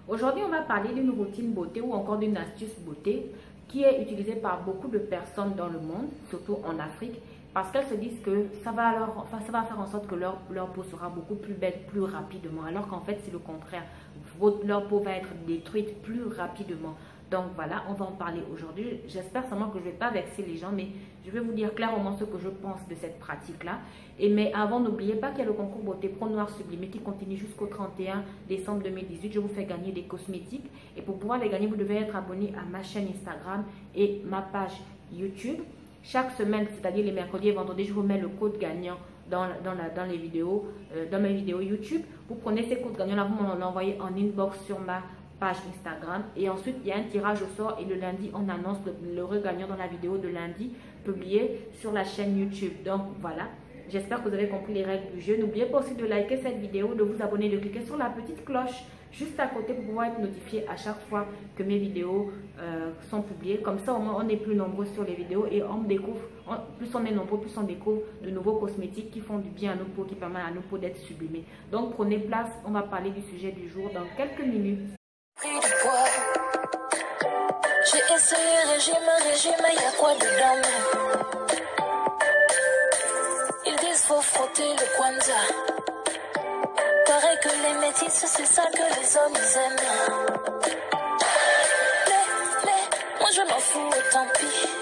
Aujourd'hui, on va parler d'une routine beauté ou encore d'une astuce beauté qui est utilisée par beaucoup de personnes dans le monde, surtout en Afrique, parce qu'elles se disent que ça va faire en sorte que leur peau sera beaucoup plus belle plus rapidement, alors qu'en fait, c'est le contraire. Leur peau va être détruite plus rapidement. Donc voilà, on va en parler aujourd'hui. J'espère seulement que je ne vais pas vexer les gens, mais je vais vous dire clairement ce que je pense de cette pratique-là. Mais avant, n'oubliez pas qu'il y a le concours Beauté Pro Noir Sublimé qui continue jusqu'au 31 décembre 2018. Je vous fais gagner des cosmétiques. Et pour pouvoir les gagner, vous devez être abonné à ma chaîne Instagram et ma page YouTube. Chaque semaine, c'est-à-dire les mercredis et vendredis, je vous mets le code gagnant dans mes vidéos YouTube. Vous prenez ces codes gagnants-là, vous m'en envoyez en inbox sur ma page Instagram, et ensuite il y a un tirage au sort et le lundi on annonce le gagnant dans la vidéo de lundi publiée sur la chaîne YouTube. Donc voilà, j'espère que vous avez compris les règles du jeu. N'oubliez pas aussi de liker cette vidéo, de vous abonner, de cliquer sur la petite cloche juste à côté pour pouvoir être notifié à chaque fois que mes vidéos sont publiées. Comme ça au moins on est plus nombreux sur les vidéos et on découvre, plus on est nombreux, plus on découvre de nouveaux cosmétiques qui font du bien à nos peaux, qui permettent à nos peaux d'être sublimées. Donc prenez place, on va parler du sujet du jour dans quelques minutes. Pris du poids. J'ai essayé régime, y'a quoi dedans? Ils disent faut frotter le Kwanzaa. Paraît que les métis, c'est ça que les hommes ils aiment. Mais, moi je m'en fous, tant pis.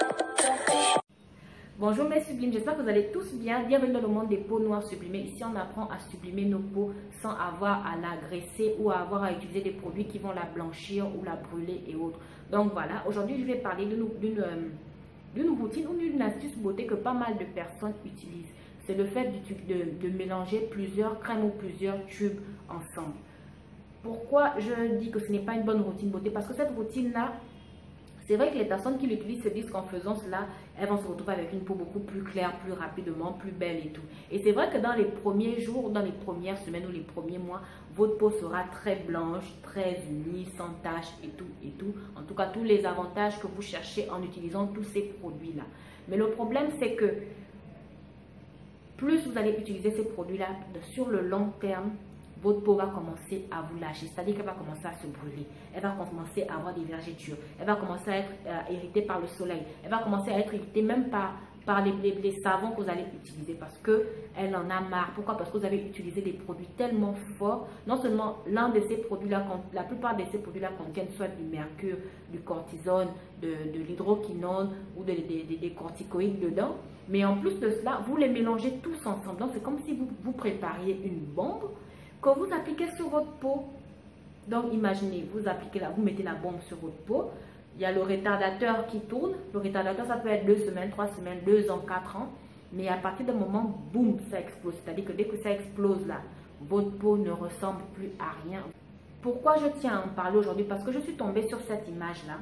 Bonjour mes sublimes, j'espère que vous allez tous bien. Bienvenue dans le monde des peaux noires sublimées. Ici on apprend à sublimer nos peaux sans avoir à la graisser ou avoir à utiliser des produits qui vont la blanchir ou la brûler et autres. Donc voilà, aujourd'hui je vais parler d'une routine ou d'une astuce beauté que pas mal de personnes utilisent. C'est le fait de mélanger plusieurs crèmes ou plusieurs tubes ensemble. Pourquoi je dis que ce n'est pas une bonne routine beauté? Parce que cette routine-là, c'est vrai que les personnes qui l'utilisent se disent qu'en faisant cela, elles vont se retrouver avec une peau beaucoup plus claire, plus rapidement, plus belle et tout. Et c'est vrai que dans les premiers jours, dans les premières semaines ou les premiers mois, votre peau sera très blanche, très unie, sans taches et tout et tout. En tout cas, tous les avantages que vous cherchez en utilisant tous ces produits-là. Mais le problème, c'est que plus vous allez utiliser ces produits-là sur le long terme, votre peau va commencer à vous lâcher, c'est-à-dire qu'elle va commencer à se brûler, elle va commencer à avoir des vergetures, elle va commencer à être irritée par le soleil, elle va commencer à être irritée même par les savons que vous allez utiliser parce qu'elle en a marre. Pourquoi? Parce que vous avez utilisé des produits tellement forts. Non seulement l'un de ces produits-là, la plupart de ces produits-là contiennent soit du mercure, du cortisone, de l'hydroquinone ou des corticoïdes dedans, mais en plus de cela, vous les mélangez tous ensemble. Donc c'est comme si vous prépariez une bombe que vous appliquez sur votre peau. Donc imaginez, vous mettez la bombe sur votre peau. Il y a le retardateur qui tourne. Le retardateur, ça peut être 2 semaines, 3 semaines, 2 ans, 4 ans. Mais à partir d'un moment, boum, ça explose. C'est-à-dire que dès que ça explose là, votre peau ne ressemble plus à rien. Pourquoi je tiens à en parler aujourd'hui? Parce que je suis tombée sur cette image-là.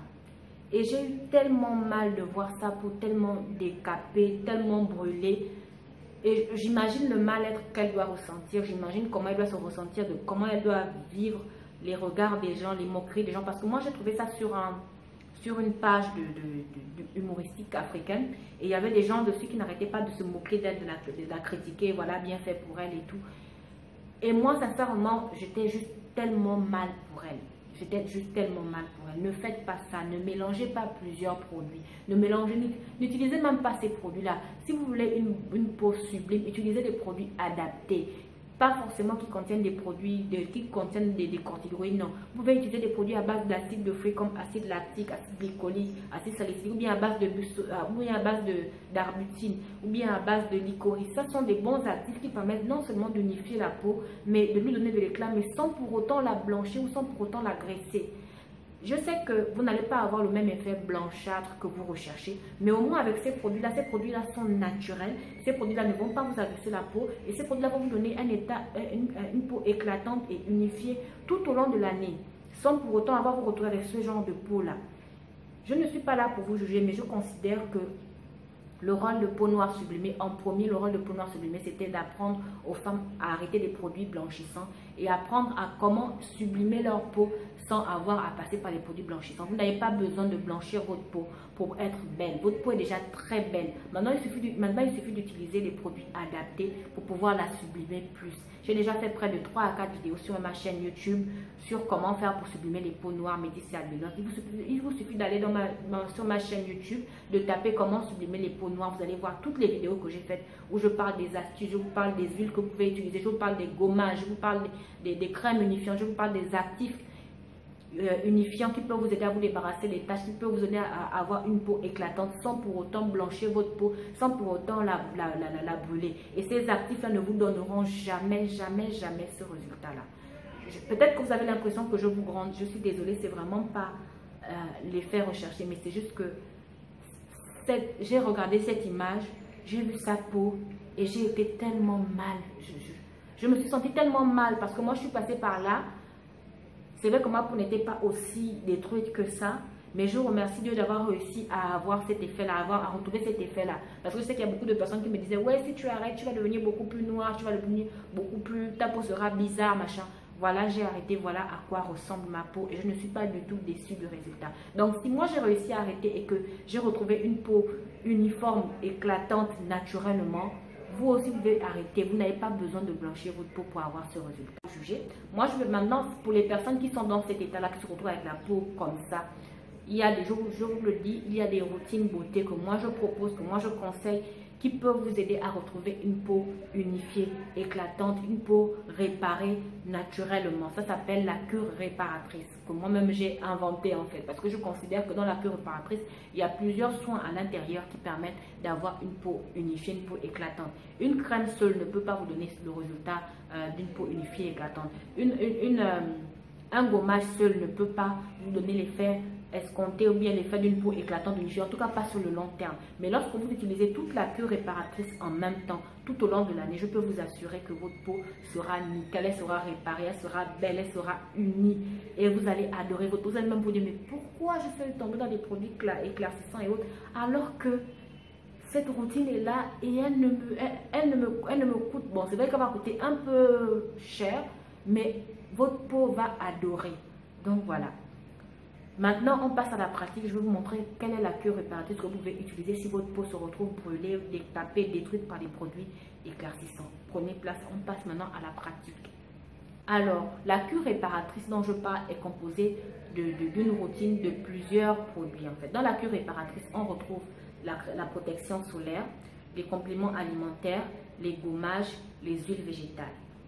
Et j'ai eu tellement mal de voir sa peau tellement décapée, tellement brûlée. Et j'imagine le mal-être qu'elle doit ressentir. J'imagine comment elle doit se ressentir, comment elle doit vivre les regards des gens, les moqueries des gens. Parce que moi, j'ai trouvé ça sur une page de humoristique africaine. Et il y avait des gens dessus qui n'arrêtaient pas de se moquer d'elle, de la critiquer. Voilà, bien fait pour elle et tout. Et moi, sincèrement, j'étais juste tellement mal pour elle. J'étais juste tellement mal pour elle. Ne faites pas ça. Ne mélangez pas plusieurs produits. N'utilisez même pas ces produits-là. Si vous voulez une peau sublime, utilisez des produits adaptés. Pas forcément qui contiennent des produits qui contiennent des corticoïdes, non. Vous pouvez utiliser des produits à base d'acide de fruits comme acide lactique, acide glycolique, acide salicylique, ou bien à base d'arbutine, ou bien à base de licorice. Ce sont des bons actifs qui permettent non seulement d'unifier la peau, mais de lui donner de l'éclat, mais sans pour autant la blanchir ou sans pour autant la graisser. Je sais que vous n'allez pas avoir le même effet blanchâtre que vous recherchez, mais au moins avec ces produits-là sont naturels. Ces produits-là ne vont pas vous agresser la peau et ces produits-là vont vous donner une peau éclatante et unifiée tout au long de l'année, sans pour autant avoir vous retrouver avec ce genre de peau-là. Je ne suis pas là pour vous juger, mais je considère que le rôle de peau noire sublimée, en premier, le rôle de peau noire sublimée, c'était d'apprendre aux femmes à arrêter les produits blanchissants et apprendre à comment sublimer leur peau sans avoir à passer par les produits blanchissants. Vous n'avez pas besoin de blanchir votre peau pour être belle. Votre peau est déjà très belle. Maintenant, il suffit d'utiliser les produits adaptés pour pouvoir la sublimer plus. J'ai déjà fait près de 3 à 4 vidéos sur ma chaîne YouTube sur comment faire pour sublimer les peaux noires, métissées, albinos. Il vous suffit d'aller sur ma chaîne YouTube, de taper comment sublimer les peaux noires. Vous allez voir toutes les vidéos que j'ai faites où je parle des astuces, je vous parle des huiles que vous pouvez utiliser, je vous parle des gommages, je vous parle des crèmes unifiantes, je vous parle des actifs unifiants qui peuvent vous aider à vous débarrasser des taches, qui peuvent vous aider à avoir une peau éclatante sans pour autant blanchir votre peau, sans pour autant la brûler. Et ces actifs-là ne vous donneront jamais, jamais, jamais ce résultat-là. Peut-être que vous avez l'impression que je vous gronde, je suis désolée, c'est vraiment pas l'effet recherché, mais c'est juste que j'ai regardé cette image, j'ai vu sa peau et j'ai été tellement mal. Je me suis sentie tellement mal parce que moi je suis passée par là. C'est vrai que ma peau n'était pas aussi détruite que ça, mais je remercie Dieu d'avoir réussi à avoir cet effet-là, à retrouver cet effet-là. Parce que je sais qu'il y a beaucoup de personnes qui me disaient, ouais, si tu arrêtes, tu vas devenir beaucoup plus noir, tu vas devenir beaucoup plus, ta peau sera bizarre, machin. Voilà, j'ai arrêté, voilà à quoi ressemble ma peau et je ne suis pas du tout déçue du résultat. Donc, si moi j'ai réussi à arrêter et que j'ai retrouvé une peau uniforme, éclatante, naturellement, vous aussi vous devez arrêter. Vous n'avez pas besoin de blanchir votre peau pour avoir ce résultat. Moi, je veux maintenant, pour les personnes qui sont dans cet état-là, qui se retrouvent avec la peau comme ça, il y a des, je vous le dis, il y a des routines beauté que moi je propose, que moi je conseille, qui peuvent vous aider à retrouver une peau unifiée, éclatante, une peau réparée naturellement. Ça s'appelle la cure réparatrice, que moi-même j'ai inventé en fait, parce que je considère que dans la cure réparatrice, il y a plusieurs soins à l'intérieur qui permettent d'avoir une peau unifiée, une peau éclatante. Une crème seule ne peut pas vous donner le résultat d'une peau unifiée, éclatante. Un gommage seul ne peut pas vous donner l'effet escompté ou bien l'effet d'une peau éclatante unifiée, en tout cas pas sur le long terme. Mais lorsque vous utilisez toute la cure réparatrice en même temps, tout au long de l'année, je peux vous assurer que votre peau sera nickel, elle sera réparée, elle sera belle, elle sera unie et vous allez adorer votre peau. Vous allez même vous dire, mais pourquoi je fais tomber dans des produits éclaircissants et autres alors que cette routine est là et elle ne me coûte, bon c'est vrai qu'elle va coûter un peu cher, mais votre peau va adorer. Donc voilà. Maintenant, on passe à la pratique. Je vais vous montrer quelle est la cure réparatrice que vous pouvez utiliser si votre peau se retrouve brûlée, détapée, détruite par des produits éclaircissants. Prenez place, on passe maintenant à la pratique. Alors, la cure réparatrice dont je parle est composée d'une routine de plusieurs produits. En fait, dans la cure réparatrice, on retrouve la protection solaire, les compléments alimentaires, les gommages, les huiles végétales.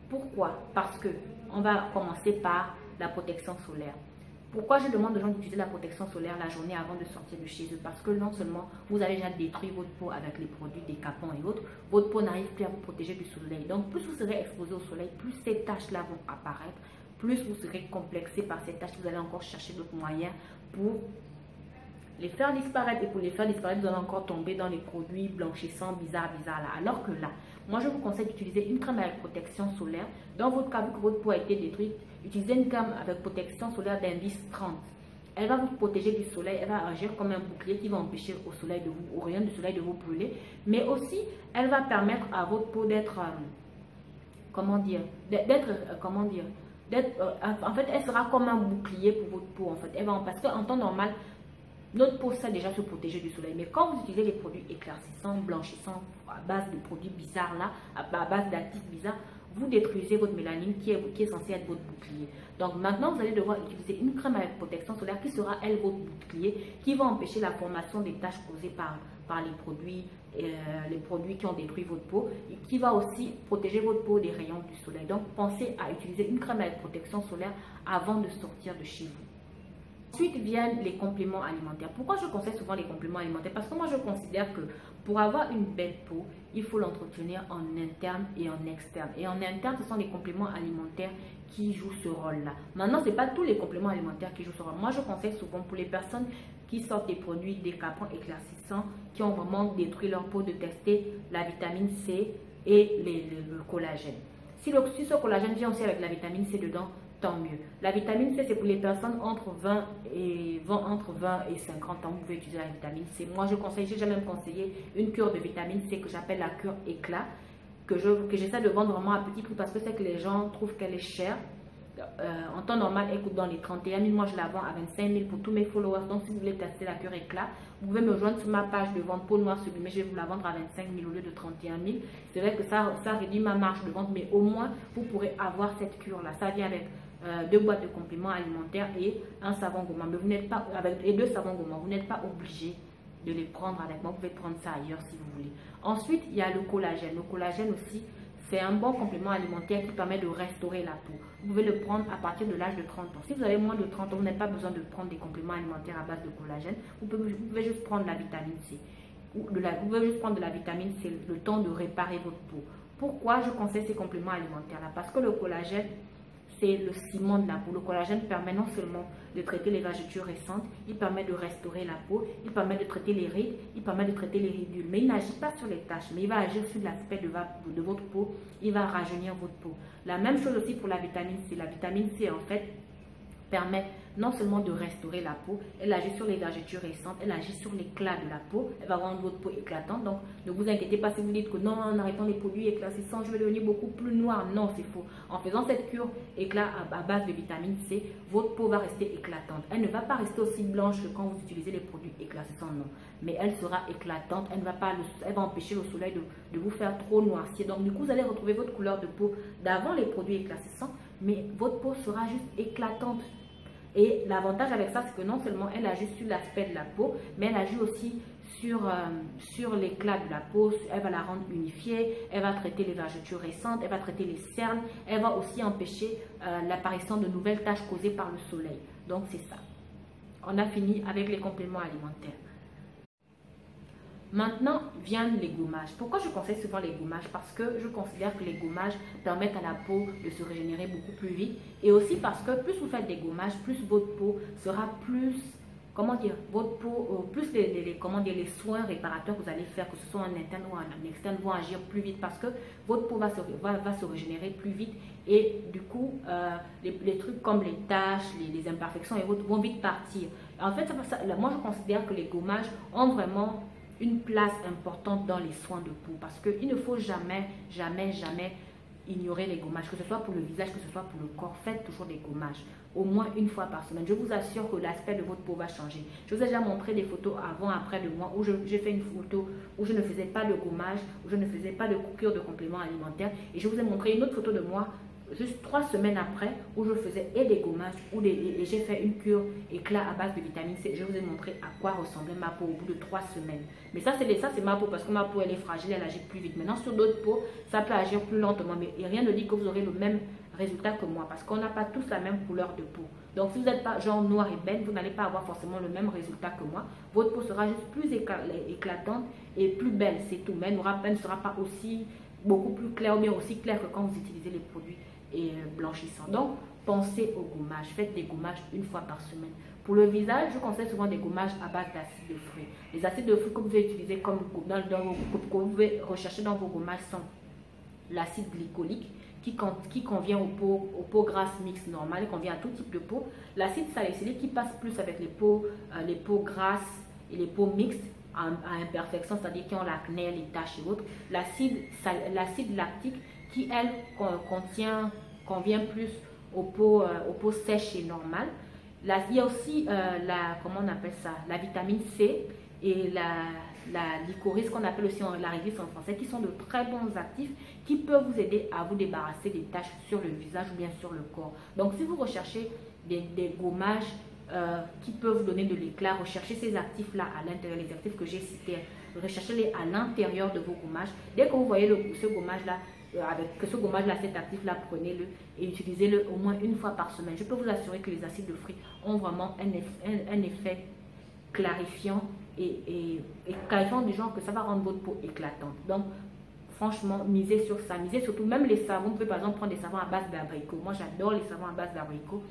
Pourquoi? Parce que on va commencer par la protection solaire. Pourquoi je demande aux gens d'utiliser la protection solaire la journée avant de sortir de chez eux? Parce que non seulement vous allez déjà détruire votre peau avec les produits décapants et autres, votre peau n'arrive plus à vous protéger du soleil. Donc plus vous serez exposé au soleil, plus ces taches-là vont apparaître, plus vous serez complexé par ces taches. Vous allez encore chercher d'autres moyens pour les faire disparaître. Et pour les faire disparaître, vous allez encore tomber dans les produits blanchissants bizarres là. Alors que là, moi je vous conseille d'utiliser une crème avec protection solaire. Dans votre cas, vu que votre peau a été détruite, utilisez une crème avec protection solaire d'indice 30. Elle va vous protéger du soleil, elle va agir comme un bouclier qui va empêcher au rayon du soleil de vous brûler. Mais aussi, elle va permettre à votre peau d'être, en fait, elle sera comme un bouclier pour votre peau en fait. Parce qu'en temps normal, notre peau sait déjà se protéger du soleil. Mais quand vous utilisez les produits éclaircissants, blanchissants, à base de produits bizarres là, à base d'actifs bizarres, vous détruisez votre mélanine qui est censée être votre bouclier. Donc maintenant, vous allez devoir utiliser une crème avec protection solaire qui sera, elle, votre bouclier, qui va empêcher la formation des taches causées par les produits qui ont détruit votre peau, et qui va aussi protéger votre peau des rayons du soleil. Donc pensez à utiliser une crème avec protection solaire avant de sortir de chez vous. Ensuite viennent les compléments alimentaires. Pourquoi je conseille souvent les compléments alimentaires? Parce que moi je considère que pour avoir une belle peau, il faut l'entretenir en interne et en externe. Et en interne, ce sont les compléments alimentaires qui jouent ce rôle-là. Maintenant, ce n'est pas tous les compléments alimentaires qui jouent ce rôle. Moi, je conseille souvent pour les personnes qui sortent des produits décapants, éclaircissants, qui ont vraiment détruit leur peau, de tester la vitamine C et le collagène. Si ce collagène vient aussi avec la vitamine C dedans, tant mieux. La vitamine C, c'est pour les personnes entre 20 et 50 ans. Vous pouvez utiliser la vitamine C. Moi, j'ai jamais conseillé une cure de vitamine C que j'appelle la cure éclat. que j'essaie de vendre vraiment à petit prix parce que c'est que les gens trouvent qu'elle est chère. En temps normal, elle coûte dans les 31 000. Moi, je la vends à 25 000 pour tous mes followers. Donc, si vous voulez tester la cure éclat, vous pouvez me joindre sur ma page de vente peau noire sublimée. Je vais vous la vendre à 25 000 au lieu de 31 000. C'est vrai que ça réduit ma marge de vente, mais au moins, vous pourrez avoir cette cure-là. Ça vient avec 2 boîtes de compléments alimentaires et un savon gommant. Mais vous n'êtes pas, et 2 savons gommants. Vous n'êtes pas obligé de les prendre avec moi. Vous pouvez prendre ça ailleurs si vous voulez. Ensuite, il y a le collagène. Le collagène aussi, c'est un bon complément alimentaire qui permet de restaurer la peau. Vous pouvez le prendre à partir de l'âge de 30 ans. Si vous avez moins de 30 ans, vous n'avez pas besoin de prendre des compléments alimentaires à base de collagène. Vous pouvez juste prendre la vitamine C. Vous pouvez juste prendre de la vitamine C, le temps de réparer votre peau. Pourquoi je conseille ces compléments alimentaires-là? Parce que le collagène, c'est le ciment de la peau. Le collagène permet non seulement de traiter les vergetures récentes, il permet de restaurer la peau, il permet de traiter les rides, il permet de traiter les ridules. Mais il n'agit pas sur les taches, mais il va agir sur l'aspect de votre peau, il va rajeunir votre peau. La même chose aussi pour la vitamine C. La vitamine C, en fait, permet non seulement de restaurer la peau, elle agit sur les vergetures récentes, elle agit sur l'éclat de la peau, elle va rendre votre peau éclatante. Donc, ne vous inquiétez pas si vous dites que non, en arrêtant les produits éclaircissants, je vais devenir beaucoup plus noir. Non, c'est faux. En faisant cette cure éclat à base de vitamine C, votre peau va rester éclatante. Elle ne va pas rester aussi blanche que quand vous utilisez les produits éclaircissants, non. Mais elle sera éclatante, elle va empêcher le soleil de vous faire trop noircir. Donc, du coup, vous allez retrouver votre couleur de peau d'avant les produits éclaircissants, mais votre peau sera juste éclatante. Et l'avantage avec ça, c'est que non seulement elle agit sur l'aspect de la peau, mais elle agit aussi sur l'éclat de la peau. Elle va la rendre unifiée, elle va traiter les vergetures récentes, elle va traiter les cernes, elle va aussi empêcher l'apparition de nouvelles taches causées par le soleil. Donc c'est ça. On a fini avec les compléments alimentaires. Maintenant viennent les gommages. Pourquoi je conseille souvent les gommages? Parce que je considère que les gommages permettent à la peau de se régénérer beaucoup plus vite. Et aussi parce que plus vous faites des gommages, plus votre peau sera plus, comment dire, votre peau, plus les soins réparateurs que vous allez faire, que ce soit en interne ou en externe, vont agir plus vite parce que votre peau va se régénérer plus vite. Et du coup, les trucs comme les taches, les imperfections et autres vont vite partir. En fait, moi je considère que les gommages ont vraiment une place importante dans les soins de peau parce qu'il ne faut jamais ignorer les gommages, que ce soit pour le visage, que ce soit pour le corps. Faites toujours des gommages, au moins une fois par semaine. Je vous assure que l'aspect de votre peau va changer. Je vous ai déjà montré des photos avant, après de moi, où j'ai fait une photo où je ne faisais pas de gommage, où je ne faisais pas de cure de compléments alimentaires. Et je vous ai montré une autre photo de moi juste 3 semaines après où je faisais des gommages et j'ai fait une cure éclat à base de vitamine C. Je vous ai montré à quoi ressemblait ma peau au bout de 3 semaines. Mais ça c'est ma peau parce que ma peau elle est fragile, elle agit plus vite. Maintenant sur d'autres peaux ça peut agir plus lentement, mais rien ne dit que vous aurez le même résultat que moi parce qu'on n'a pas tous la même couleur de peau. Donc si vous n'êtes pas genre noir et belle, vous n'allez pas avoir forcément le même résultat que moi. Votre peau sera juste plus éclatante et plus belle, c'est tout. Mais elle ne sera pas aussi beaucoup plus claire, mais aussi claire que quand vous utilisez les produits et blanchissant. Donc, pensez au gommage. Faites des gommages une fois par semaine. Pour le visage, je conseille souvent des gommages à base d'acide de fruits. Les acides de fruits que vous pouvez utiliser comme que vous pouvez rechercher dans vos gommages sont l'acide glycolique qui convient aux peaux grasses mixtes normales, qui convient à tout type de peau. L'acide salicylique qui passe plus avec les peaux grasses et les peaux mixtes à imperfection, c'est-à-dire qui ont l'acné, les taches et autres. L'acide lactique qui, elle, convient plus aux peaux sèches et normales. Il y a aussi, comment on appelle ça, la vitamine C et la licorice, qu'on appelle aussi la réglisse en français, qui sont de très bons actifs qui peuvent vous aider à vous débarrasser des taches sur le visage ou bien sur le corps. Donc, si vous recherchez des gommages qui peuvent vous donner de l'éclat, recherchez ces actifs-là à l'intérieur, les actifs que j'ai cités, recherchez-les à l'intérieur de vos gommages. Dès que vous voyez ce gommage-là, ce gommage-là, cet actif-là, prenez-le et utilisez-le au moins une fois par semaine. Je peux vous assurer que les acides de fruits ont vraiment un effet clarifiant et clarifiant du genre que ça va rendre votre peau éclatante. Donc, franchement, misez sur ça. Misez surtout, même les savons. Vous pouvez par exemple prendre des savons à base d'abricot. Moi, j'adore les savons à base d'abricot.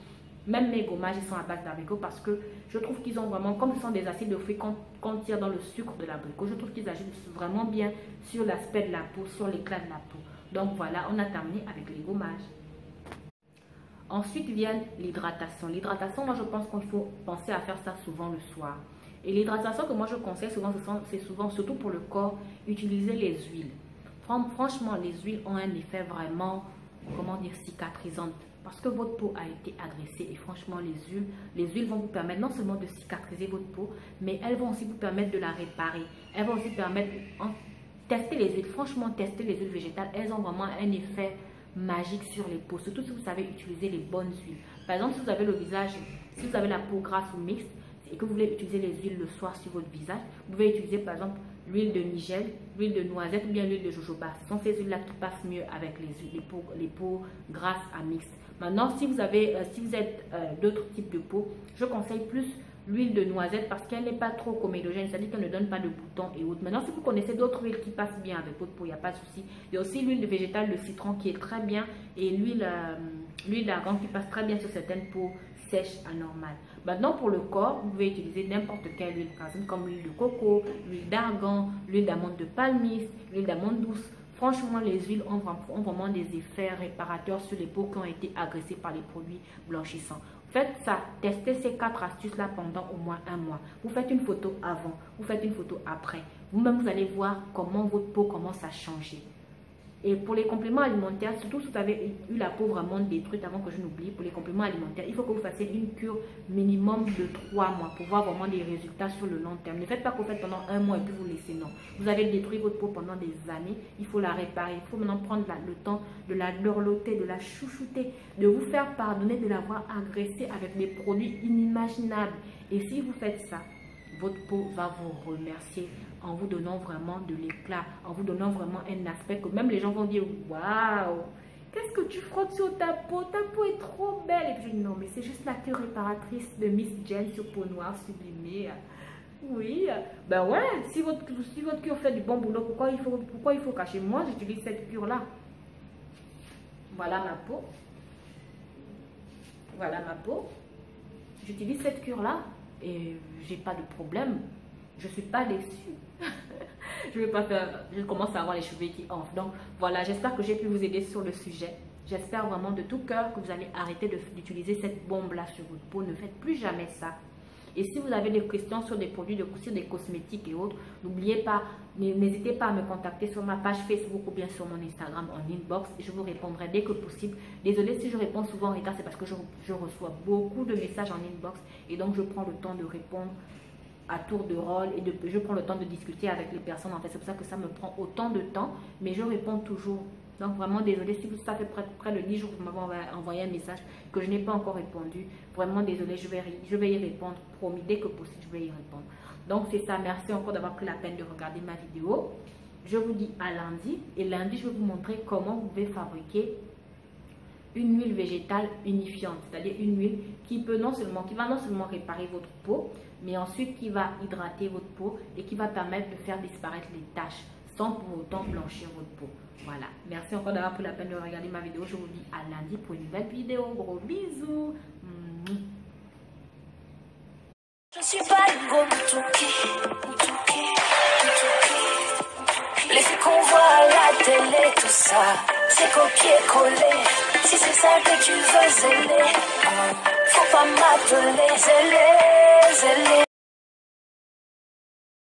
Même mes gommages, ils sont à base d'abricot parce que je trouve qu'ils ont vraiment, comme ce sont des acides de fruits qu'on tire dans le sucre de l'abricot, je trouve qu'ils agissent vraiment bien sur l'aspect de la peau, sur l'éclat de la peau. Donc voilà, on a terminé avec les gommages. Ensuite vient l'hydratation. L'hydratation, moi je pense qu'il faut penser à faire ça souvent le soir. Et l'hydratation que moi je conseille souvent, c'est souvent, surtout pour le corps, utiliser les huiles. Franchement, les huiles ont un effet vraiment, comment dire, cicatrisant. Parce que votre peau a été agressée et franchement, les huiles vont vous permettre non seulement de cicatriser votre peau, mais elles vont aussi vous permettre de la réparer. Elles vont aussi permettre, tester les huiles, franchement, tester les huiles végétales, elles ont vraiment un effet magique sur les peaux, surtout si vous savez utiliser les bonnes huiles. Par exemple, si vous avez le visage, si vous avez la peau grasse ou mixte et que vous voulez utiliser les huiles le soir sur votre visage, vous pouvez utiliser par exemple l'huile de nigel, l'huile de noisette ou bien l'huile de jojoba. Ce sont ces huiles-là qui passent mieux avec les peaux grasses à mixtes. Maintenant, si vous êtes d'autres types de peau, je conseille plus l'huile de noisette parce qu'elle n'est pas trop comédogène, c'est-à-dire qu'elle ne donne pas de boutons et autres. Maintenant, si vous connaissez d'autres huiles qui passent bien avec votre peau, il n'y a pas de souci. Il y a aussi l'huile de végétale, le citron qui est très bien et l'huile d'argan qui passe très bien sur certaines peaux sèches anormales. Maintenant, pour le corps, vous pouvez utiliser n'importe quelle huile, par exemple comme l'huile de coco, l'huile d'argan, l'huile d'amande de palmiste, l'huile d'amande douce. Franchement, les huiles ont vraiment des effets réparateurs sur les peaux qui ont été agressées par les produits blanchissants. Faites ça, testez ces 4 astuces-là pendant au moins un mois. Vous faites une photo avant, vous faites une photo après. Vous-même, vous allez voir comment votre peau commence à changer. Et pour les compléments alimentaires, surtout si vous avez eu la peau vraiment détruite, avant que je n'oublie, pour les compléments alimentaires, il faut que vous fassiez une cure minimum de 3 mois pour voir vraiment des résultats sur le long terme. Ne faites pas que vous faites pendant un mois et puis vous laissez, non. Vous avez détruit votre peau pendant des années, il faut la réparer. Il faut maintenant prendre le temps de la dorloter, de la chouchouter, de vous faire pardonner de l'avoir agressée avec des produits inimaginables. Et si vous faites ça, votre peau va vous remercier en vous donnant vraiment de l'éclat, en vous donnant vraiment un aspect que même les gens vont dire waouh, qu'est-ce que tu frottes sur ta peau est trop belle. Et puis je dis non, mais c'est juste la cure réparatrice de Miss Jen sur peau noire sublimée. Oui, ben ouais, si votre cure fait du bon boulot, pourquoi il faut cacher? Moi, j'utilise cette cure là. Voilà ma peau. Voilà ma peau. J'utilise cette cure là et j'ai pas de problème. Je suis pas déçue. Je commence à avoir les cheveux qui enflent. Donc voilà, j'espère que j'ai pu vous aider sur le sujet. J'espère vraiment de tout cœur que vous allez arrêter d'utiliser cette bombe là sur votre peau. Ne faites plus jamais ça. Et si vous avez des questions sur des produits, sur des cosmétiques et autres, n'oubliez pas, n'hésitez pas à me contacter sur ma page Facebook ou bien sur mon Instagram en inbox. Je vous répondrai dès que possible. Désolée si je réponds souvent en retard, c'est parce que je reçois beaucoup de messages en inbox et donc je prends le temps de répondre à tour de rôle et je prends le temps de discuter avec les personnes. En fait, c'est pour ça que ça me prend autant de temps, mais je réponds toujours. Donc vraiment désolé si ça fait près de 10 jours que vous m'avez envoyé un message que je n'ai pas encore répondu. Vraiment désolé, je vais y répondre, promis, dès que possible je vais y répondre. Donc c'est ça, merci encore d'avoir pris la peine de regarder ma vidéo. Je vous dis à lundi et lundi je vais vous montrer comment vous pouvez fabriquer une huile végétale unifiante, c'est-à-dire une huile qui va non seulement réparer votre peau, mais ensuite qui va hydrater votre peau et qui va permettre de faire disparaître les taches sans pour autant blanchir votre peau. Voilà, merci encore d'avoir pris la peine de regarder ma vidéo. Je vous dis à lundi pour une nouvelle vidéo. Gros bisous. Je suis pas une go les filles qu'on voit à la télé, tout ça, c'est copier-coller. Si c'est ça que tu veux, zélé, faut pas m'appeler zélé, zélé.